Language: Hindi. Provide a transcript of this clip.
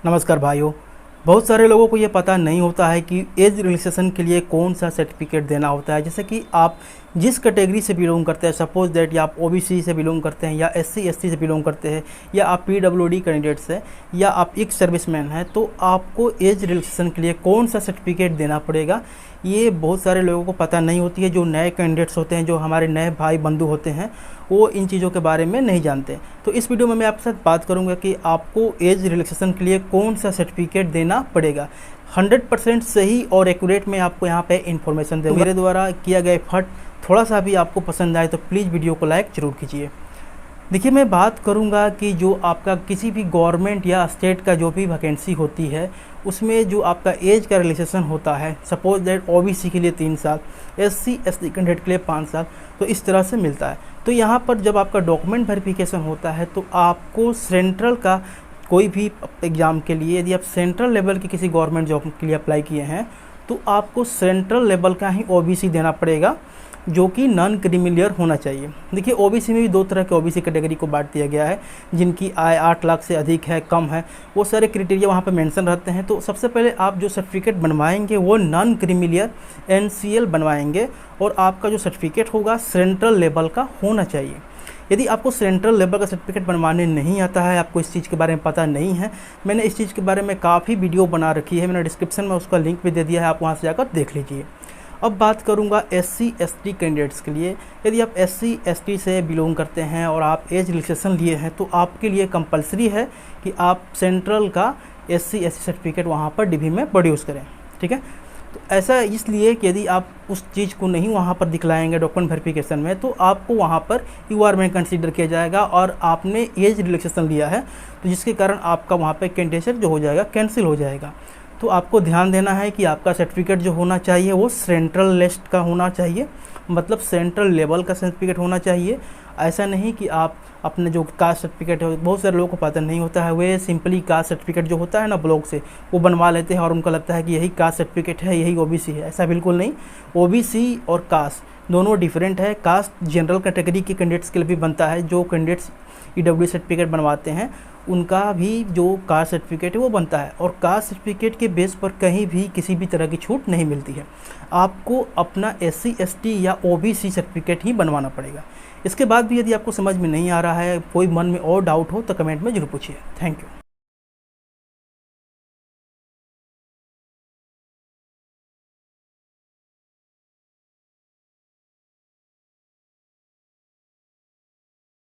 नमस्कार भाइयों। बहुत सारे लोगों को ये पता नहीं होता है कि एज रिलैक्सेशन के लिए कौन सा सर्टिफिकेट देना होता है। जैसे कि आप जिस कैटेगरी से बिलोंग करते हैं, सपोज दैट या आप ओबीसी से बिलोंग करते हैं या एससी एसटी से बिलोंग करते हैं या आप पीडब्ल्यूडी कैंडिडेट्स हैं या आप एक सर्विसमैन हैं, तो आपको एज रिलैक्सेशन के लिए कौन सा सर्टिफिकेट देना पड़ेगा, ये बहुत सारे लोगों को पता नहीं होती है। जो नए कैंडिडेट्स होते हैं, जो हमारे नए भाई बंधु होते हैं, वो इन चीज़ों के बारे में नहीं जानते। तो इस वीडियो में मैं आपके साथ बात करूंगा कि आपको एज रिलैक्सेशन के लिए कौन सा सर्टिफिकेट देना पड़ेगा। 100% सही और एक्यूरेट में आपको यहाँ पे इन्फॉर्मेशन दूंगा। मेरे द्वारा किया गया एफर्ट थोड़ा सा भी आपको पसंद आए तो प्लीज़ वीडियो को लाइक ज़रूर कीजिए। देखिए, मैं बात करूंगा कि जो आपका किसी भी गवर्नमेंट या स्टेट का जो भी वैकेंसी होती है, उसमें जो आपका एज का रिलैक्सेशन होता है, सपोज दैट ओबीसी के लिए 3 साल, एससी एसटी कैंडिडेट के लिए 5 साल, तो इस तरह से मिलता है। तो यहाँ पर जब आपका डॉक्यूमेंट वेरिफिकेशन होता है तो आपको सेंट्रल का कोई भी एग्ज़ाम के लिए, यदि आप सेंट्रल लेवल की किसी गवर्नमेंट जॉब के लिए अप्लाई किए हैं, तो आपको सेंट्रल लेवल का ही ओबीसी देना पड़ेगा, जो कि नॉन क्रीमिलियर होना चाहिए। देखिए, ओबीसी में भी 2 तरह के ओबीसी कैटेगरी को बांट दिया गया है। जिनकी आय 8 लाख से अधिक है, कम है, वो सारे क्राइटेरिया वहाँ पे मेंशन रहते हैं। तो सबसे पहले आप जो सर्टिफिकेट बनवाएंगे वो नॉन क्रीमिलियर एनसीएल बनवाएंगे और आपका जो सर्टिफिकेट होगा सेंट्रल लेवल का होना चाहिए। यदि आपको सेंट्रल लेवल का सर्टिफिकेट बनवाने नहीं आता है, आपको इस चीज़ के बारे में पता नहीं है, मैंने इस चीज़ के बारे में काफ़ी वीडियो बना रखी है, मैंने डिस्क्रिप्शन में उसका लिंक भी दे दिया है, आप वहाँ से जाकर देख लीजिए। अब बात करूंगा एससी एसटी कैंडिडेट्स के लिए। यदि आप एससी एसटी से बिलोंग करते हैं और आप एज रिलैक्सेशन लिए हैं, तो आपके लिए कंपलसरी है कि आप सेंट्रल का एससी एसटी सर्टिफिकेट वहाँ पर डीबी में प्रोड्यूस करें। ठीक है, तो ऐसा इसलिए कि यदि आप उस चीज़ को नहीं वहाँ पर दिखलाएंगे डॉक्यूमेंट वेरिफिकेशन में, तो आपको वहाँ पर यूआर में कंसीडर किया जाएगा और आपने एज रिलैक्सेशन लिया है, तो जिसके कारण आपका वहाँ पर कैंडिडेट जो हो जाएगा कैंसिल हो जाएगा। तो आपको ध्यान देना है कि आपका सर्टिफिकेट जो होना चाहिए वो सेंट्रल लिस्ट का होना चाहिए, मतलब सेंट्रल लेवल का सर्टिफिकेट होना चाहिए। ऐसा नहीं कि आप अपने जो कास्ट सर्टिफिकेट है, बहुत सारे लोगों को पता नहीं होता है, वे सिंपली कास्ट सर्टिफिकेट जो होता है ना ब्लॉक से, वो बनवा लेते हैं और उनको लगता है कि यही कास्ट सर्टिफिकेट है, यही ओबीसी है। ऐसा बिल्कुल नहीं। ओबीसी और कास्ट दोनों डिफरेंट है। कास्ट जनरल कैटेगरी के कैंडिडेट्स के लिए भी बनता है। जो कैंडिडेट्स ईडब्ल्यू सर्टिफिकेट बनवाते हैं उनका भी जो कास्ट सर्टिफिकेट है वो बनता है, और कास्ट सर्टिफिकेट के बेस पर कहीं भी किसी भी तरह की छूट नहीं मिलती है। आपको अपना एससी एसटी या ओबीसी सर्टिफिकेट ही बनवाना पड़ेगा। इसके बाद भी यदि आपको समझ में नहीं आ रहा है, कोई मन में और डाउट हो, तो कमेंट में जरूर पूछिए। Thank you.